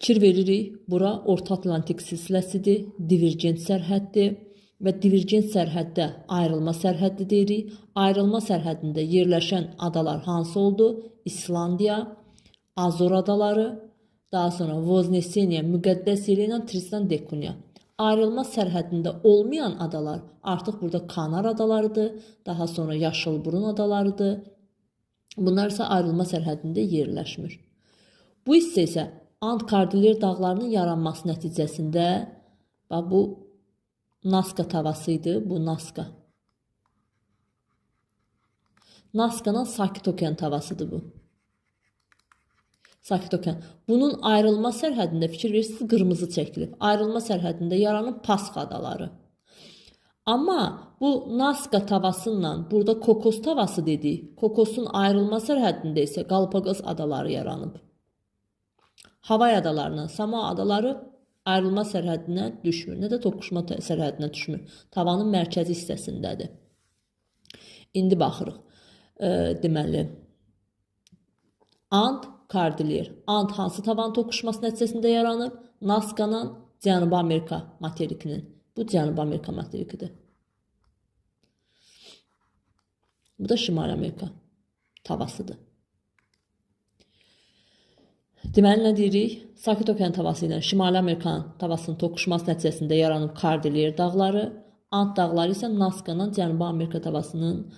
Fikir veririk, bura Orta Atlantik silsiləsidir, divergent sərhəddir və divergent sərhəddə ayrılma sərhəddi deyirik. Ayrılma sərhədində yerləşən adalar hansı oldu? İslandiya, Azor adaları, daha sonra Vozneseniya, Müqəddəs Yelena, Tristan da Cunha. Ayrılma sərhədində olmayan adalar artıq burada Kanar adalarıdır, daha sonra Yaşılburun adalarıdır. Bunlar isə ayrılma sərhədində yerləşmir. Bu hissə isə Ant-Kordilyer dağlarının yaranması nəticəsində, bu Nazca tavası idi, bu Nazca. Nazca'nın Sakit Okean tavasıdır bu. Sakit Okean. Bunun ayrılma sərhədində fikir verirsiniz, qırmızı çəkilib. Ayrılma sərhədində yaranıb Pasxa adaları. Amma bu Nazca tavasından burada Kokos tavası dedik. Kokosun ayrılma sərhədində isə Galapagos adaları yaranıb. Havay adalarından Samoa adaları ayrılma sərhədinə düşmür, nə də toqquşma sərhədinə düşmür. Tavanın mərkəzi hissəsindədir. İndi baxırıq. Deməli, Ant-Kordilyer. Ant hansı tavan toqquşması nəticəsində yaranıb? Nazca'nın Cənubi Amerika materikinin. Bu Cənubi Amerika materikidir. Bu da Şimali Amerika tavasıdır. Deməli, nə deyirik? Sakit Okean tavası ilə Şimali Amerikanın tavasının toqquşması nəticəsində yaranıb Kordilyer dağları, Ant dağları isə Nazca'nın Cənubi Amerika tavasının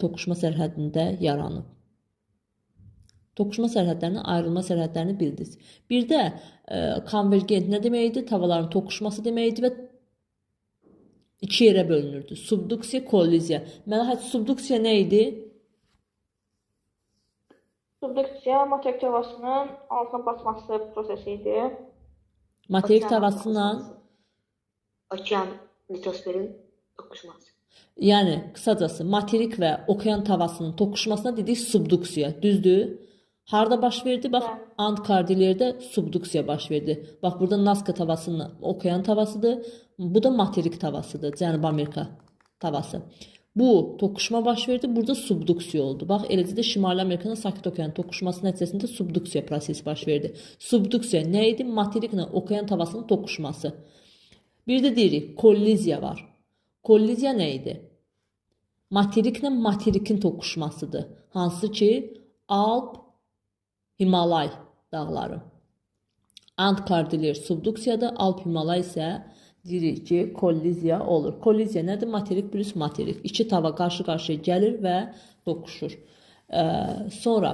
toqquşma sərhədində yaranıb. Toqquşma sərhədlərini, ayrılma sərhədlərini bildiniz. Bir də konvergent nə deməkdir? Tavaların toqquşması deməkdir və iki yerə bölünürdü. Subduksiya, kolliziya. Məlahət, subduksiya nə idi? Subduksiya materik tavasının altına basması prosesi idi. Materik tavasından okean litosferin toqquşması. Yəni, qısacası materik və okean tavasının toqquşmasına dedik subduksiya, düzdür? Harada baş verdi? Bax, Ant-Kordilyerdə subduksiya baş verdi. Bax, burada Nazca tavasının okean tavasıdır. Bu da materik tavasıdır, Cənubi Amerika tavası. Bu toqquşma baş verdi, burada subduksiya oldu. Bax, eləcə də Şimali Amerikanın Sakit Okean toqquşması nəticəsində subduksiya prosesi baş verdi. Subduksiya nə idi? Materiklə okean tavasının toqquşması. Bir də deyirik, kolliziya var. Kolliziya nə idi? Materiklə materikin toqquşmasıdır. Hansı ki, Alp, Himalay dağları. Ant-Kordilyer subduksiyadır, Alp-Himalay isə deyirik ki, kolliziya olur. Kolliziya nədir? Materik plus materik. İki tava qarşı-qarşıya gəlir və toqquşur. Sonra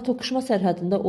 toqquşma sərhədində